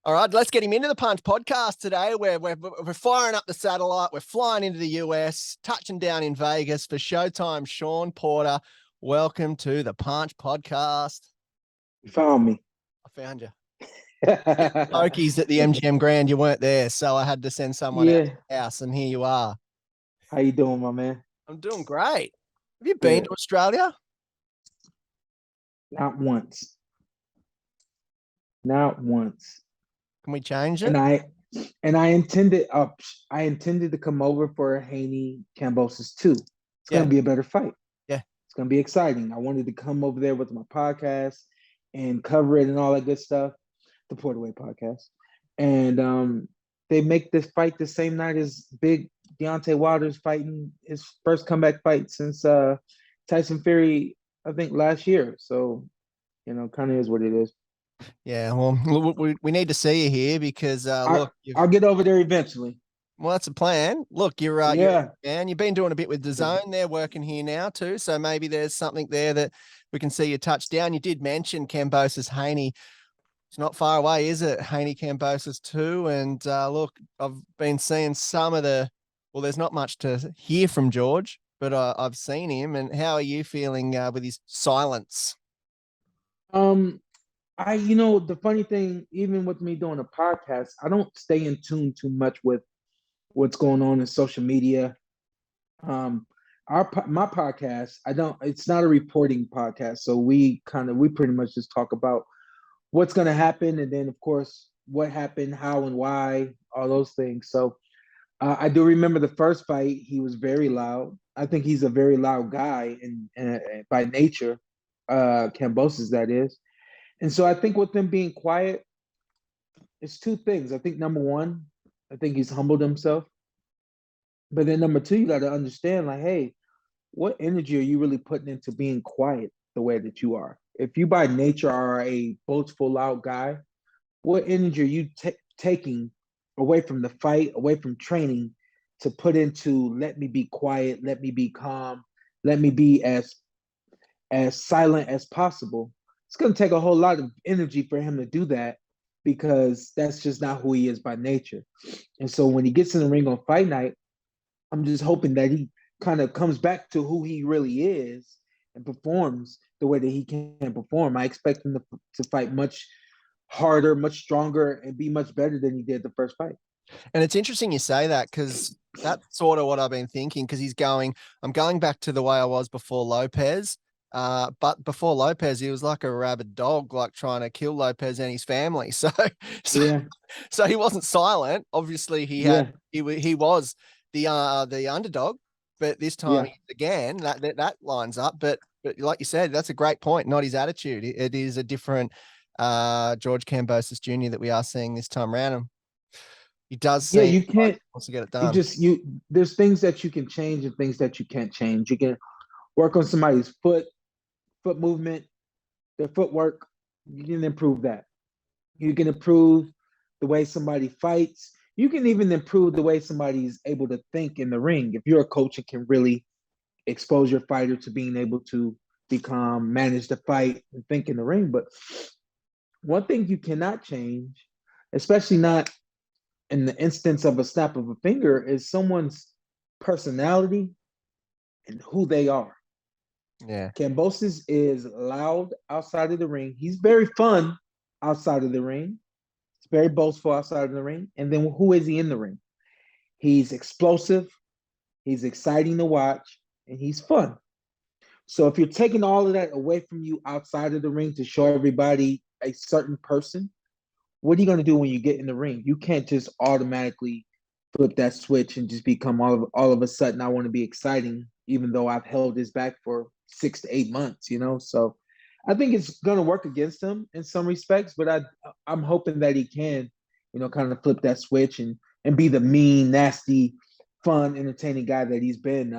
All right, let's get him into the Punch podcast today. We're firing up the satellite. We're flying into the US, touching down in Vegas for Showtime Shawn Porter. Welcome to the Punch podcast. You found me. I found you. Pokies at the MGM Grand. You weren't there, so I had to send someone out to the house, and here you are. How you doing, my man? I'm doing great. Have you been to Australia? Not once. Not once. Can we change it? And I intended to come over for Haney Kambosos too. It's gonna be a better fight. Yeah. It's gonna be exciting. I wanted to come over there with my podcast and cover it and all that good stuff. The PorterWay Podcast. And they make this fight the same night as big Deontay Wilder's fighting his first comeback fight since Tyson Fury, I think, last year. So, kind of is what it is. Yeah, well, we need to see you here because look, I'll get over there eventually. Well, that's a plan. Look, you're and you've been doing a bit with the zone. They're working here now too, so maybe there's something there that we can see you touch down. You did mention Kambosos Haney. It's not far away, is it? Haney Kambosos too. And look, I've been seeing some of there's not much to hear from George, but I've seen him. And how are you feeling with his silence? The funny thing, even with me doing a podcast, I don't stay in tune too much with what's going on in social media. My podcast, it's not a reporting podcast. So we pretty much just talk about what's going to happen. And then of course, what happened, how and why, all those things. So I do remember the first fight, he was very loud. I think he's a very loud guy and by nature, Kambosos, that is. And so I think with them being quiet, it's two things. I think number one, I think he's humbled himself. But then number two, you got to understand, like, hey, what energy are you really putting into being quiet the way that you are? If you by nature are a boastful, loud guy, what energy are you taking away from the fight, away from training to put into let me be quiet, let me be calm, let me be as silent as possible? It's going to take a whole lot of energy for him to do that because that's just not who he is by nature. And so when he gets in the ring on fight night, I'm just hoping that he kind of comes back to who he really is and performs the way that he can perform. I expect him to fight much harder, much stronger, and be much better than he did the first fight. And it's interesting you say that because that's sort of what I've been thinking because I'm going back to the way I was before Lopez. But before Lopez, he was like a rabid dog, like trying to kill Lopez and his family. So he wasn't silent. Obviously, he was the underdog. But this time again, that lines up. But like you said, that's a great point. Not his attitude. It is a different George Kambosos Jr. that we are seeing this time around him. He does. You can't. Like wants to get it done. There's things that you can change and things that you can't change. You can work on somebody's foot movement, their footwork. You can improve that. You can improve the way somebody fights. You can even improve the way somebody's able to think in the ring. If you're a coach, it can really expose your fighter to being able to be calm, manage the fight, and think in the ring. But one thing you cannot change, especially not in the instance of a snap of a finger, is someone's personality and who they are. Yeah. Kambosos is loud outside of the ring. He's very fun outside of the ring. He's very boastful outside of the ring. And then who is he in the ring? He's explosive. He's exciting to watch. And he's fun. So if you're taking all of that away from you outside of the ring to show everybody a certain person, what are you going to do when you get in the ring? You can't just automatically flip that switch and just become all of a sudden I want to be exciting, even though I've held this back for 6 to 8 months, So I think it's going to work against him in some respects, but I'm hoping that he can, kind of flip that switch and be the mean, nasty, fun, entertaining guy that he's been,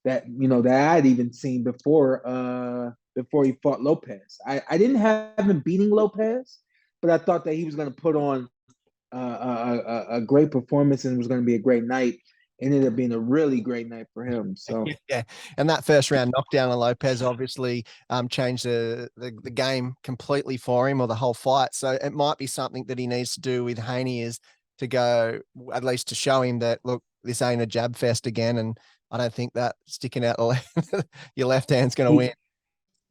that I'd even seen before he fought Lopez. I didn't have him beating Lopez, but I thought that he was going to put on a great performance and it was going to be a great night. ended up being a really great night for him. So Yeah, and that first round knockdown on Lopez obviously changed the game completely for him, or the whole fight. So it might be something that he needs to do with Haney, is to go, at least to show him that, look, this ain't a jab fest again, and I don't think that sticking out your left hand's going to win.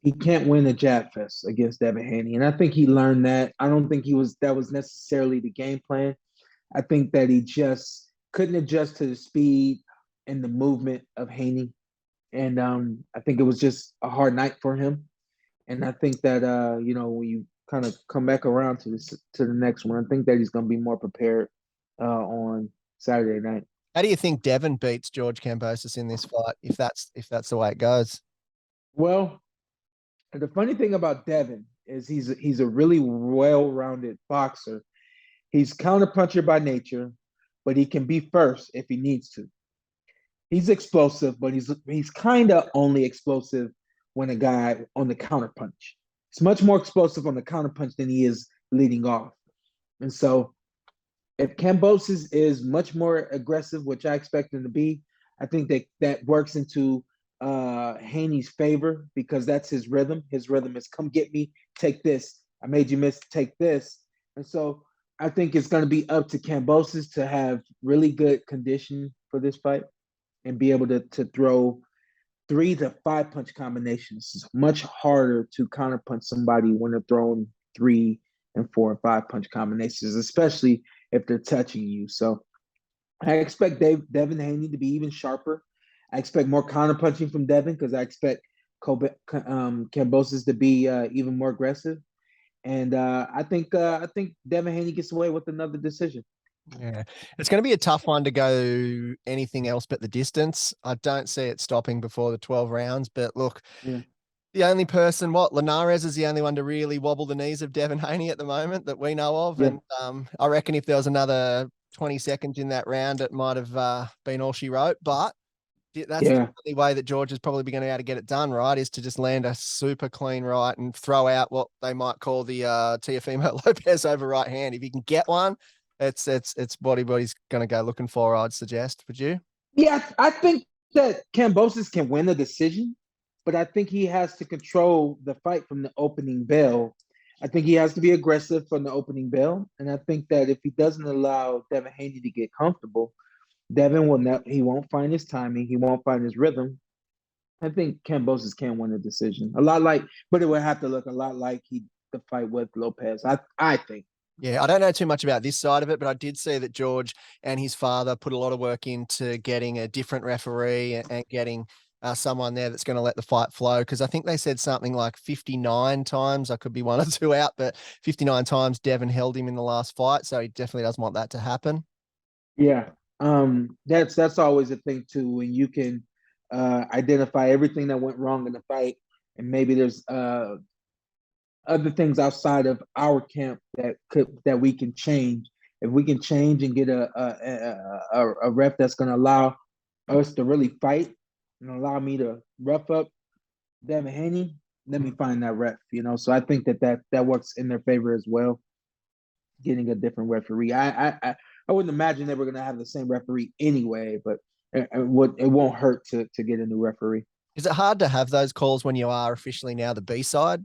he can't win a jab fest against Devin Haney, and I think he learned that. I don't think that was necessarily the game plan. I think that he just couldn't adjust to the speed and the movement of Haney. And I think it was just a hard night for him. And I think that when you kind of come back around to the next one, I think that he's going to be more prepared on Saturday night. How do you think Devin beats George Kambosos in this fight, if that's the way it goes? Well, the funny thing about Devin is he's a really well-rounded boxer. He's counterpuncher by nature, but he can be first if he needs to. He's explosive, but he's kind of only explosive when a guy on the counterpunch. He's much more explosive on the counterpunch than he is leading off. And so if Kambosos is much more aggressive, which I expect him to be, I think that works into Haney's favor, because that's his rhythm. His rhythm is, come get me, take this. I made you miss, take this. And so I think it's going to be up to Kambosos to have really good condition for this fight and be able to throw 3 to 5 punch combinations. It's much harder to counterpunch somebody when they're throwing 3 and 4 and 5 punch combinations, especially if they're touching you. So I expect Devin Haney to be even sharper. I expect more counterpunching from Devin, because I expect Kambosos to be even more aggressive. And I think Devin Haney gets away with another decision. Yeah, it's going to be a tough one to go anything else but the distance. I don't see it stopping before the 12 rounds. But look, the only person, Linares is the only one to really wobble the knees of Devin Haney at the moment that we know of. Yeah. And I reckon if there was another 20 seconds in that round, it might have been all she wrote. But that's the only way that George is probably going to be able to get it done, right, is to just land a super clean right and throw out what they might call the Teofimo Lopez over right hand. If you can get one, it's what he's going to go looking for, I'd suggest. Would you? Yeah, I think that Kambosos can win the decision, but I think he has to control the fight from the opening bell. I think he has to be aggressive from the opening bell, and I think that if he doesn't allow Devin Haney to get comfortable, Devin he won't find his timing, he won't find his rhythm. I think Kambosos can win the decision. But it would have to look a lot like the fight with Lopez. I think. Yeah, I don't know too much about this side of it, but I did see that George and his father put a lot of work into getting a different referee and getting someone there that's going to let the fight flow. Because I think they said something like 59 times, I could be 1 or 2 out, but 59 times Devin held him in the last fight. So he definitely doesn't want that to happen. Yeah, that's always a thing too, when you can identify everything that went wrong in the fight, and maybe there's other things outside of our camp that we can change. If we can change and get a ref that's going to allow us to really fight and allow me to rough up Devin Haney, let me find that ref. So I think that works in their favor as well. Getting a different referee, I wouldn't imagine they were going to have the same referee anyway, but it won't hurt to get a new referee. Is it hard to have those calls when you are officially now the B side?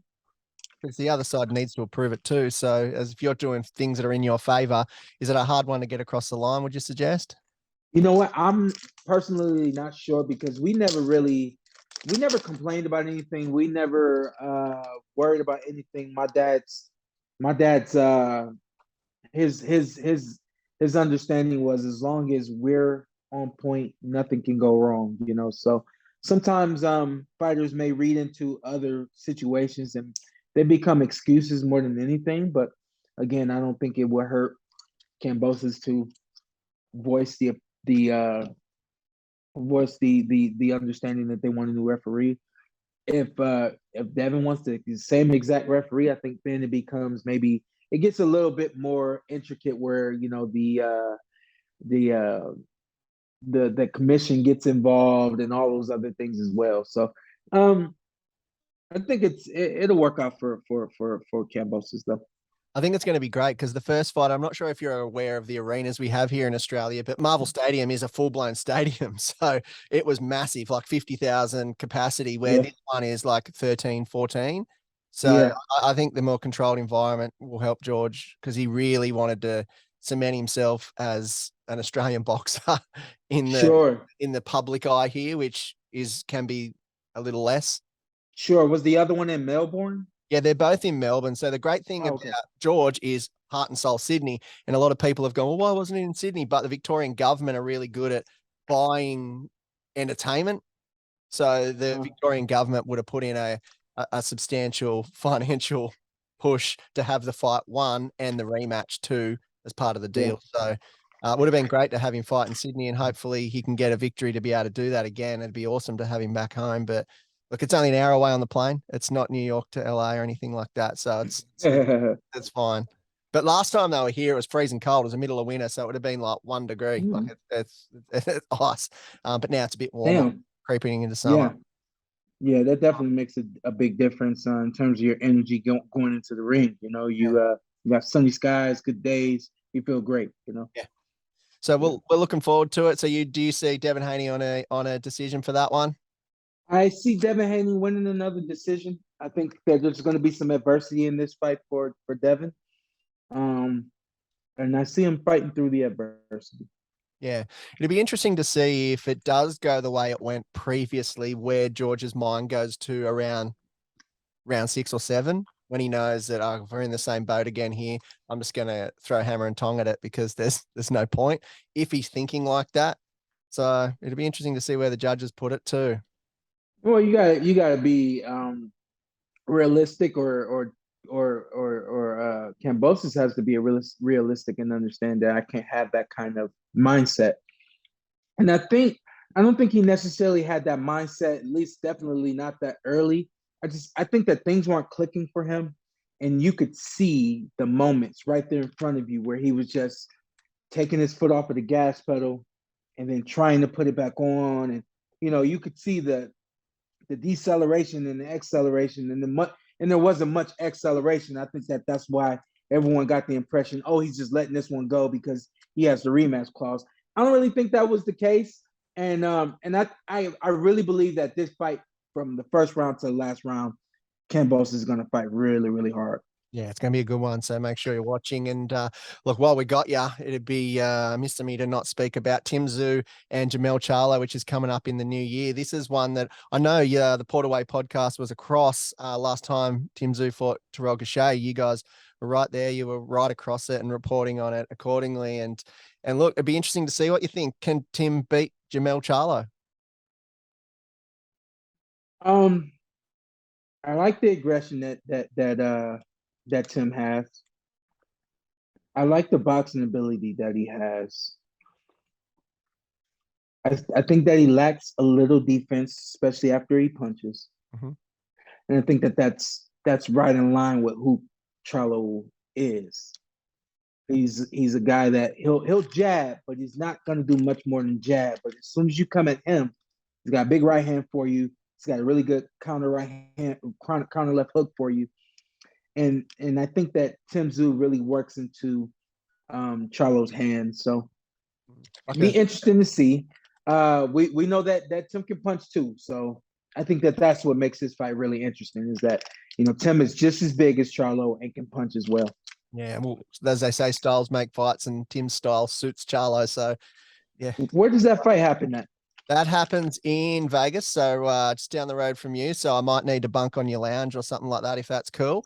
Because the other side needs to approve it too. So as if you're doing things that are in your favor, is it a hard one to get across the line, would you suggest? You know what? I'm personally not sure, because we never complained about anything. We never worried about anything. My dad's his understanding was, as long as we're on point, nothing can go wrong, So sometimes fighters may read into other situations and they become excuses more than anything. But again, I don't think it would hurt Kambosos to voice the understanding that they want a new referee. If Devin wants the same exact referee, I think then it gets a little bit more intricate, where the commission gets involved and all those other things as well. So I think it'll work out for Kambosos though. I think it's going to be great because the first fight, I'm not sure if you're aware of the arenas we have here in Australia, but Marvel Stadium is a full-blown stadium. So it was massive, like 50,000 capacity, where Yeah, this one is like 13, 14. So yeah, I think the more controlled environment will help George because he really wanted to cement himself as an Australian boxer in the sure, in the public eye here, which can be a little less. sure. Was the other one in Melbourne? Yeah, they're both in Melbourne. So the great thing Oh, about okay. George is heart and soul Sydney. And a lot of people have gone, well, why wasn't it in Sydney? But the Victorian government are really good at buying entertainment. So the Uh, Victorian government would have put in a substantial financial push to have the fight one and the rematch two as part of the yeah. deal. So it would have been great to have him fight in Sydney, and hopefully he can get a victory to be able to do that again. It'd be awesome to have him back home. But look, it's only an hour away on the plane. It's not New York to LA or anything like that. So it's fine. But last time they were here, it was freezing cold. It was the middle of winter, so it would have been like 1 degree. Like it's ice. But now it's a bit warmer, Damn. creeping into summer. Yeah. Yeah, that definitely makes a big difference in terms of your energy going into the ring. You know, you got sunny skies, good days. You feel great. You know. Yeah. So Yeah. we're looking forward to it. So do you see Devin Haney on a decision for that one? I see Devin Haney winning another decision. I think that there's going to be some adversity in this fight for Devin. And I see him fighting through the adversity. Yeah. It'd be interesting to see if it does go the way it went previously, where George's mind goes to around round 6 or 7 when he knows that if we're in the same boat again here, I'm just going to throw hammer and tong at it because there's no point if he's thinking like that. So it'd be interesting to see where the judges put it too. Well, you gotta be realistic, or Kambosos has to be a realistic and understand that I can't have that kind of mindset. And I don't think he necessarily had that mindset, at least definitely not that early. I think that things weren't clicking for him, and you could see the moments right there in front of you where he was just taking his foot off of the gas pedal and then trying to put it back on, and you could see the deceleration and the acceleration, and there wasn't much acceleration. I think that's why everyone got the impression, oh, he's just letting this one go because he has the rematch clause. I don't really think that was the case, and I really believe that this fight from the first round to the last round, Campos is going to fight really really hard. Yeah, it's going to be a good one. So make sure you're watching. And look, while we got you, it'd be Mr. Me to not speak about Tszyu and Jermell Charlo, which is coming up in the new year. This is one that I know the PorterWay podcast was across last time Tszyu fought Terrell Gausha. You guys were right there. You were right across it and reporting on it accordingly. And look, it'd be interesting to see what you think. Can Tim beat Jermell Charlo? Um, I like the aggression that Tim has. I like the boxing ability that he has. I think that he lacks a little defense, especially after he punches. Mm-hmm. And I think that's right in line with who Charlo is. He's a guy that he'll jab, but he's not going to do much more than jab. But as soon as you come at him, he's got a big right hand for you. He's got a really good counter right hand, counter left hook for you. And I think that Tszyu really works into Charlo's hands. So be Okay. interesting to see. We know that Tim can punch too. So I think that's what makes this fight really interesting, is that Tim is just as big as Charlo and can punch as well. Yeah, well, as they say, styles make fights, and Tim's style suits Charlo. So, yeah, Where does that fight happen at? that happens in Vegas. So, just down the road from you. So, I might need to bunk on your lounge or something like that if that's cool.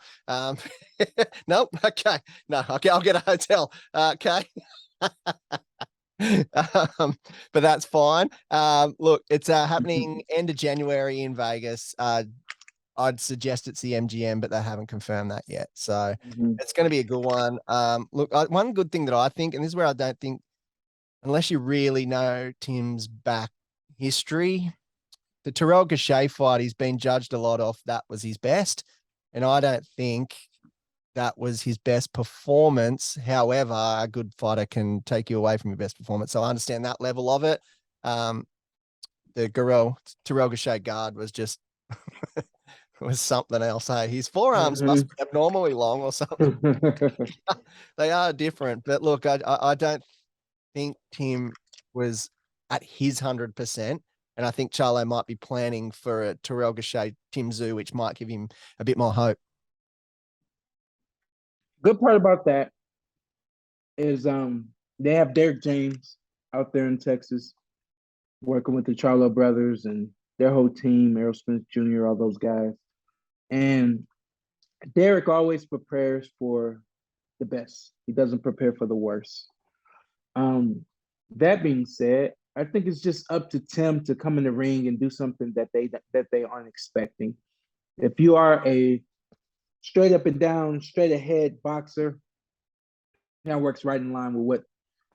Nope. Okay. No, okay. I'll get a hotel. Okay. But that's fine. Look, it's happening end of January in Vegas. I'd suggest it's the MGM, but they haven't confirmed that yet. So Mm-hmm. it's going to be a good one. Look, one good thing that I think, and this is where I don't think, unless you really know Tim's back history, the Terrell Gausha fight, he's been judged a lot off. That was his best. And I don't think that was his best performance. However, a good fighter can take you away from your best performance. So I understand that level of it. The Terrell Gausha guard was just was something else. Hey, his forearms Mhm. must be abnormally long or something. They are different. But look, I don't think Tim was at his 100%. And I think Charlo might be planning for a Terrell Gaucher Tszyu, which might give him a bit more hope. Good part about that is they have Derek James out there in Texas working with the Charlo brothers and their whole team, Errol Smith Jr., all those guys. And Derek always prepares for the best. He doesn't prepare for the worst. Um, that being said, I think it's just up to Tim to come in the ring and do something that they aren't expecting. If you are a straight up and down, straight ahead boxer, that works right in line with what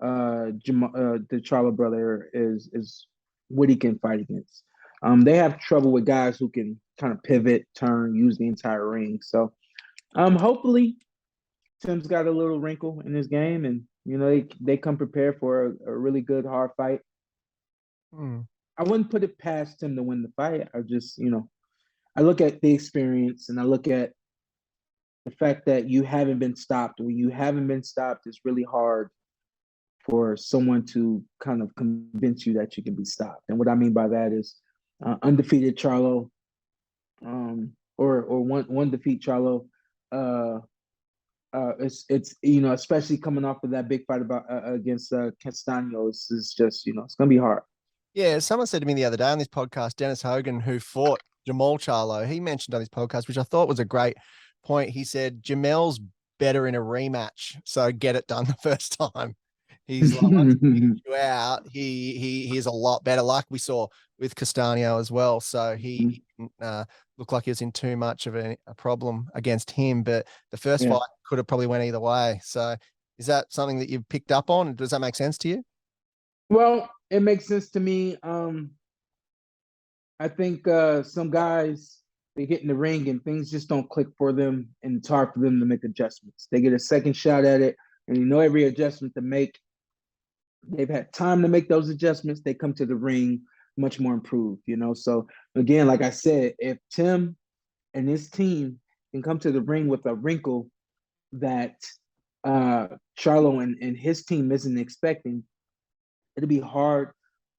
the Charlo brother is what he can fight against. They have trouble with guys who can kind of pivot, turn, use the entire ring. So hopefully Tim's got a little wrinkle in his game, and they come prepared for a really good hard fight. I wouldn't put it past Tim to win the fight. I just I look at the experience and I look at the fact that you haven't been stopped. When you haven't been stopped, it's really hard for someone to kind of convince you that you can be stopped. And what I mean by that is undefeated Charlo, or one defeat Charlo. It's especially coming off of that big fight about against Castaño, it's just it's gonna be hard. Yeah, someone said to me the other day on this podcast, Dennis Hogan, who fought Jermell Charlo, he mentioned on his podcast, which I thought was a great point. He said Jermell's better in a rematch, so get it done the first time. He's like, once he figures you out, he's a lot better, like we saw with Castaño as well. So he didn't look like he was in too much of a problem against him. But the first fight could have probably went either way. So is that something that you've picked up on? Does that make sense to you? Well, it makes sense to me. I think some guys, they get in the ring and things just don't click for them, and it's hard for them to make adjustments. They get a second shot at it, and every adjustment to make. They've had time to make those adjustments. They come to the ring much more improved, So again, like I said, if Tim and his team can come to the ring with a wrinkle that Charlo and his team isn't expecting, it'll be hard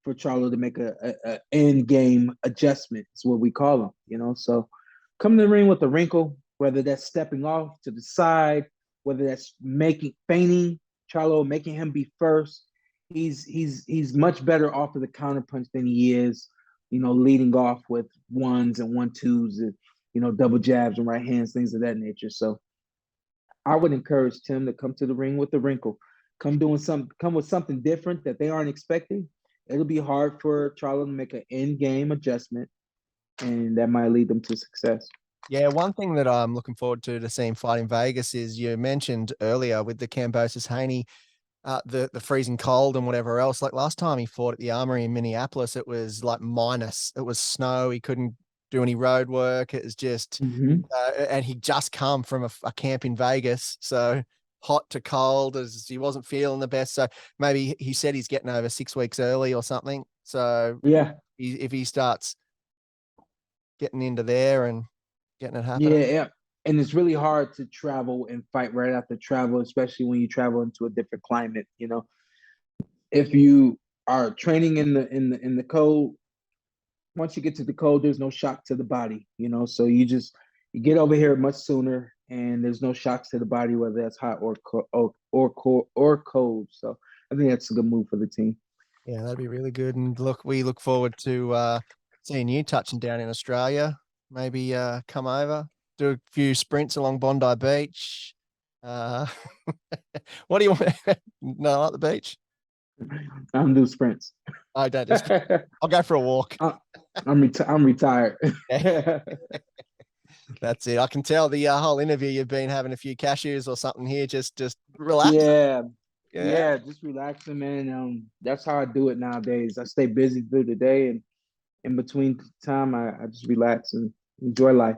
for Charlo to make a end game adjustment. Is what we call them, So come to the ring with a wrinkle, whether that's stepping off to the side, whether that's feigning Charlo, making him be first. He's much better off of the counterpunch than he is, leading off with ones and 1-2s and double jabs and right hands, things of that nature. So I would encourage Tim to come to the ring with the wrinkle. Come with something different that they aren't expecting. It'll be hard for Charlo to make an end game adjustment, and that might lead them to success. Yeah, one thing that I'm looking forward to seeing fight in Vegas is you mentioned earlier with the Kambosos Haney, the freezing cold and whatever else. Like last time he fought at the Armory in Minneapolis, it was like minus. It was snow. He couldn't do any road work. It was just, and he just come from a camp in Vegas, so hot to cold, as he wasn't feeling the best. So maybe he said he's getting over 6 weeks early or something. So yeah, if he starts getting into there and getting it happening. yeah. And it's really hard to travel and fight right after travel, especially when you travel into a different climate. If you are training in the cold, once you get to the cold, there's no shock to the body. So you get over here much sooner, and there's no shocks to the body, whether that's hot or cold. So I think that's a good move for the team. Yeah, that'd be really good. And look, we look forward to seeing you touching down in Australia. Maybe come over, do a few sprints along Bondi Beach. What do you want? No, like the beach? I'm do sprints. I don't just. I'll go for a walk. I'm retired. That's it. I can tell the whole interview you've been having a few cashews or something here. Just relax. Yeah, just relaxing, man. That's how I do it nowadays. I stay busy through the day, and in between time, I just relax and enjoy life.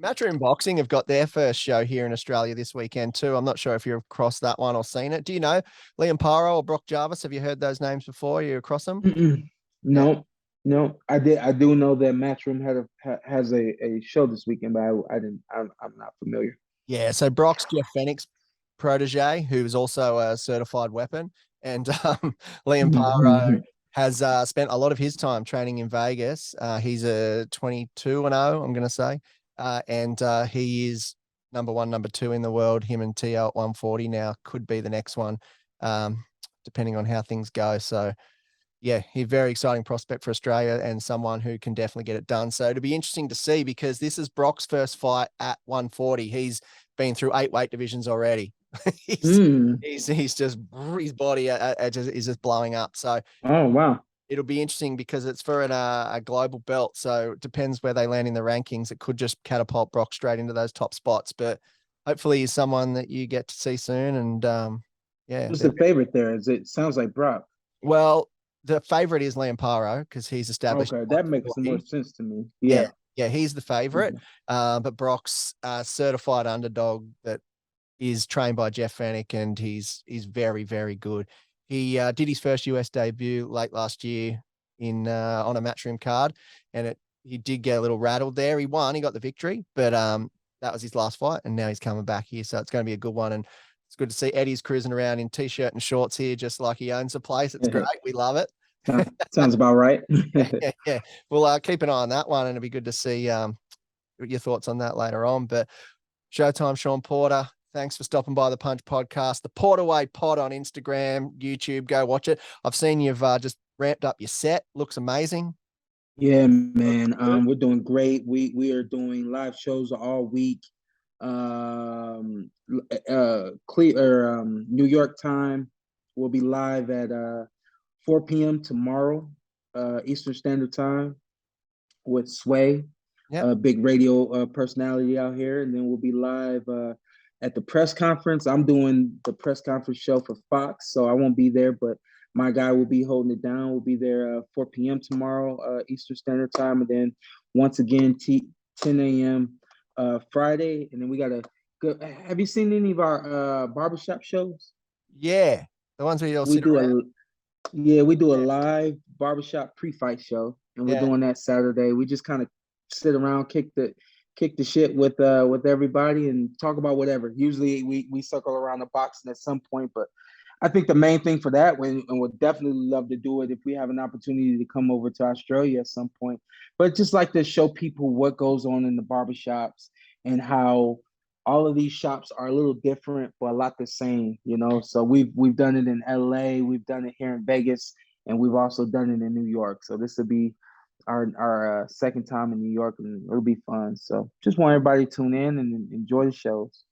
Matchroom Boxing have got their first show here in Australia this weekend too. I'm not sure if you've crossed that one or seen it. Do you know Liam Paro or Brock Jarvis? Have you heard those names before? You across them? No. No, I did. I do know that Matchroom has a show this weekend, but I didn't. I'm not familiar. Yeah, so Brock's Jeff Fennick's protege, who's also a certified weapon, and Liam Paro has spent a lot of his time training in Vegas. He's a 22-0, I'm going to say, and he is number one, number two in the world. Him and Tszyu at 140 now could be the next one, depending on how things go. So yeah, he's a very exciting prospect for Australia and someone who can definitely get it done. So it'll be interesting to see because this is Brock's first fight at 140. He's been through 8 weight divisions already. he's just his body is just blowing up. So Oh wow. it'll be interesting because it's for a global belt. So it depends where they land in the rankings. It could just catapult Brock straight into those top spots. But hopefully he's someone that you get to see soon. And yeah. Who's the favorite there? Is it sounds like Brock? Well, the favorite is Liam Paro because he's established. Okay, that makes more sense to me. Yeah, Yeah. yeah, he's the favorite. But Brock's a certified underdog that is trained by Jeff Fennick, and he's very, very good. He did his first US debut late last year in on a Matchroom card, and he did get a little rattled there. He won, he got the victory, but that was his last fight, and now he's coming back here, so it's going to be a good one. And it's good to see Eddie's cruising around in t-shirt and shorts here, just like he owns the place. It's great. We love it. Sounds about right. Yeah. We'll keep an eye on that one, and it'll be good to see your thoughts on that later on. But Showtime Shawn Porter, thanks for stopping by the Punch Podcast, the PorterWay Pod on Instagram, YouTube. Go watch it. I've seen you've just ramped up your set. Looks amazing. Yeah, man. We're doing great. We are doing live shows all week. New York time. We'll be live at 4 p.m. tomorrow, Eastern Standard Time, with Sway, a big radio personality out here, and then we'll be live at the press conference. I'm doing the press conference show for Fox, so I won't be there, but my guy will be holding it down. We'll be there 4 p.m. tomorrow, Eastern Standard Time, and then once again 10 a.m. Friday, and then we got to go. Have you seen any of our barbershop shows? Yeah, the ones where you all We sit do around. we do a live barbershop pre-fight show, and we're doing that Saturday. We just kind of sit around, kick the shit with everybody, and talk about whatever. Usually we circle around the boxing at some point, but I think the main thing for that, and would definitely love to do it if we have an opportunity to come over to Australia at some point. But just like to show people what goes on in the barbershops and how all of these shops are a little different, but a lot the same, you know. So we've done it in LA, we've done it here in Vegas, and we've also done it in New York. So this will be our second time in New York, and it'll be fun. So just want everybody to tune in and enjoy the shows.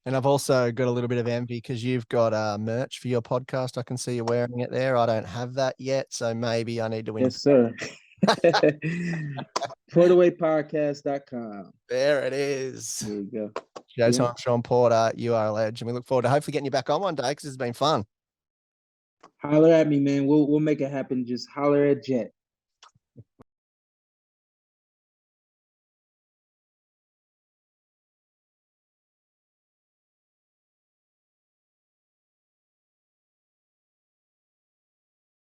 And I've also got a little bit of envy because you've got merch for your podcast. I can see you wearing it there. I don't have that yet, so maybe I need to win. Yes, sir. PorterWayPodcast.com. There it is. There you go. Showtime Shawn Porter, you are a legend. And we look forward to hopefully getting you back on one day because it's been fun. Holler at me, man. We'll make it happen. Just holler at Jet.